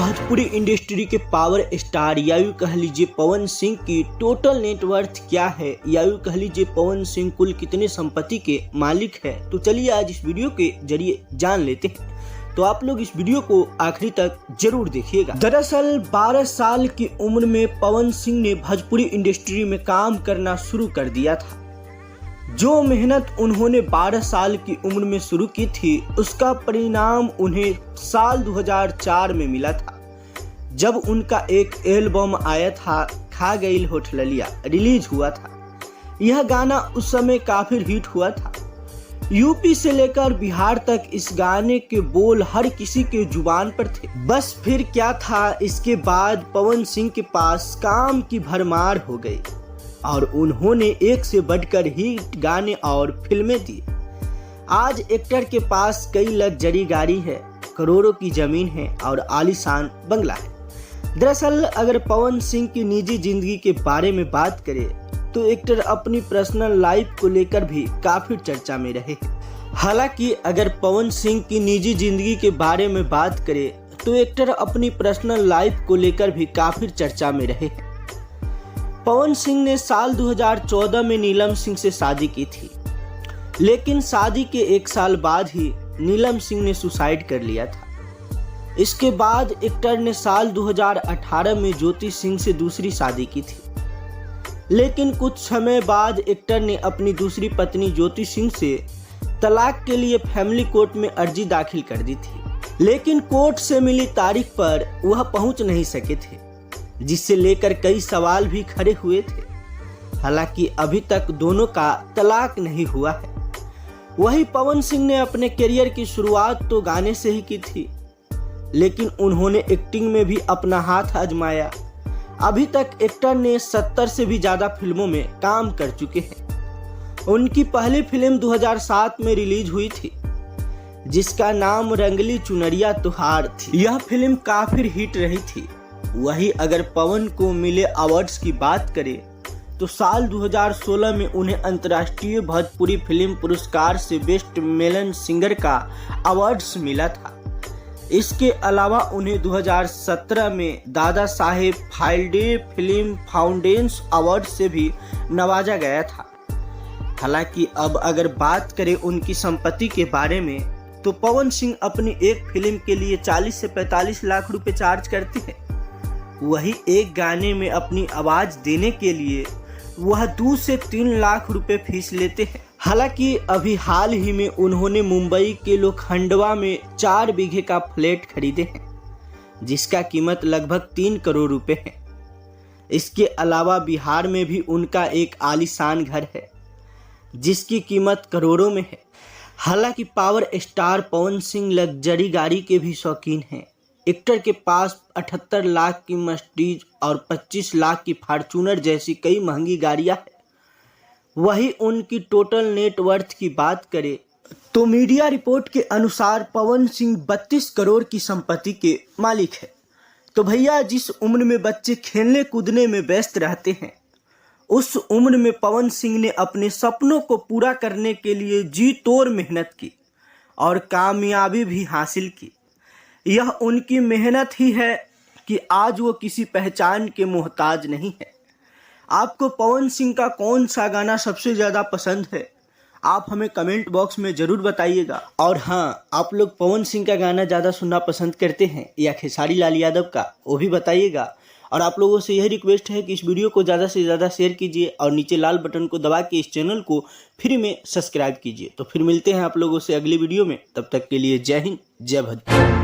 Bhojpuri industry के power star या यूं कह लीजिए पवन सिंह की टोटल नेटवर्थ क्या है, या यूं कह लीजिए पवन सिंह कुल कितने संपत्ति के मालिक है। तो चलिए आज इस वीडियो के जरिए जान लेते हैं। तो आप लोग इस वीडियो को आखिरी तक जरूर देखिएगा। दरअसल 12 साल की उम्र में पवन सिंह ने भोजपुरी इंडस्ट्री में काम करना शुरू कर दिया था। जो मेहनत उन्होंने 12 साल की उम्र में शुरू की थी, उसका परिणाम उन्हें साल 2004 में मिला था, जब उनका एक एल्बम आया था खा गईल होठललिया रिलीज हुआ था। यह गाना उस समय काफी हिट हुआ था। यूपी से लेकर बिहार तक इस गाने के बोल हर किसी के जुबान पर थे। बस फिर क्या था, इसके बाद पवन सिंह के पास काम की भरमार हो गई और उन्होंने एक से बढ़कर हिट गाने और फिल्में दी। आज एक्टर के पास कई लग्जरी गाड़ी है, करोड़ों की जमीन है और आलीशान बंगला है। दरअसल अगर पवन सिंह की निजी जिंदगी के बारे में बात करें तो एक्टर अपनी पर्सनल लाइफ को लेकर भी काफी चर्चा में रहे। हालांकि अगर पवन सिंह की निजी जिंदगी के बारे में बात करें तो एक्टर अपनी पर्सनल लाइफ को लेकर भी काफी चर्चा में रहे। पवन सिंह ने साल 2014 में नीलम सिंह से शादी की थी, लेकिन शादी के एक साल बाद ही नीलम सिंह ने सुसाइड कर लिया था। इसके बाद एक्टर ने साल 2018 में ज्योति सिंह से दूसरी शादी की थी, लेकिन कुछ समय बाद एक्टर ने अपनी दूसरी पत्नी ज्योति सिंह से तलाक के लिए फैमिली कोर्ट में अर्जी दाखिल कर दी थी, लेकिन कोर्ट से मिली तारीख पर वह पहुंच नहीं सके थे, जिससे लेकर कई सवाल भी खड़े हुए थे। हालांकि अभी तक दोनों का तलाक नहीं हुआ है। वही पवन सिंह ने अपने करियर की शुरुआत तो गाने से ही की थी, लेकिन उन्होंने एक्टिंग में भी अपना हाथ आजमाया। अभी तक एक्टर ने 70 से भी ज्यादा फिल्मों में काम कर चुके हैं। उनकी पहली फिल्म 2007 में रिलीज हुई थी, जिसका नाम रंगली चुनरिया तुहार थी। यह फिल्म काफी हिट रही थी। वही अगर पवन को मिले अवार्ड्स की बात करें तो साल 2016 में उन्हें अंतर्राष्ट्रीय भोजपुरी फिल्म पुरस्कार से बेस्ट मेल सिंगर का अवार्ड्स मिला था। इसके अलावा उन्हें 2017 में Dada Saheb Phalke film foundation award से भी नवाजा गया था। हालांकि अब अगर बात करें उनकी संपत्ति के बारे में तो पवन सिंह अपनी एक फिल्म के लिए 40 से 45 लाख रुपए चार्ज करते हैं। वही एक गाने में अपनी आवाज देने के लिए वह 2 से 3 लाख रुपए फीस लेते हैं। हालांकि अभी हाल ही में उन्होंने मुंबई के लोखंडवा में 4 बीघे का फ्लैट खरीदे हैं, जिसका कीमत लगभग 3 करोड़ रुपए है। इसके अलावा बिहार में भी उनका एक आलीशान घर है, जिसकी कीमत करोड़ों में है। हालांकि power star Pawan Singh luxury गाड़ी के भी शौकीन हैं। एक्टर के पास 78 लाख की मर्सिडीज और 25 लाख की फॉर्च्यूनर जैसी कई महंगी गाड़ियां हैं। वही उनकी टोटल नेटवर्थ की बात करें तो मीडिया रिपोर्ट के अनुसार पवन सिंह 32 करोड़ की संपत्ति के मालिक है। तो भैया, जिस उम्र में बच्चे खेलने कूदने में व्यस्त रहते हैं, उस उम्र में पवन सिंह ने अपने सपनों को पूरा करने के लिए जी तोड़ मेहनत की और कामयाबी भी हासिल की। यह उनकी मेहनत ही है कि आज वो किसी पहचान के मोहताज नहीं है। आपको पवन सिंह का कौन सा गाना सबसे ज़्यादा पसंद है, आप हमें कमेंट बॉक्स में ज़रूर बताइएगा। और हाँ, आप लोग पवन सिंह का गाना ज़्यादा सुनना पसंद करते हैं या खेसारी लाल यादव का, वो भी बताइएगा। और आप लोगों से यही रिक्वेस्ट है कि इस वीडियो को ज़्यादा से ज़्यादा शेयर कीजिए और नीचे लाल बटन को दबा के इस चैनल को फ्री में सब्सक्राइब कीजिए। तो फिर मिलते हैं आप लोगों से अगली वीडियो में। तब तक के लिए जय हिंद, जय भोजपुरी।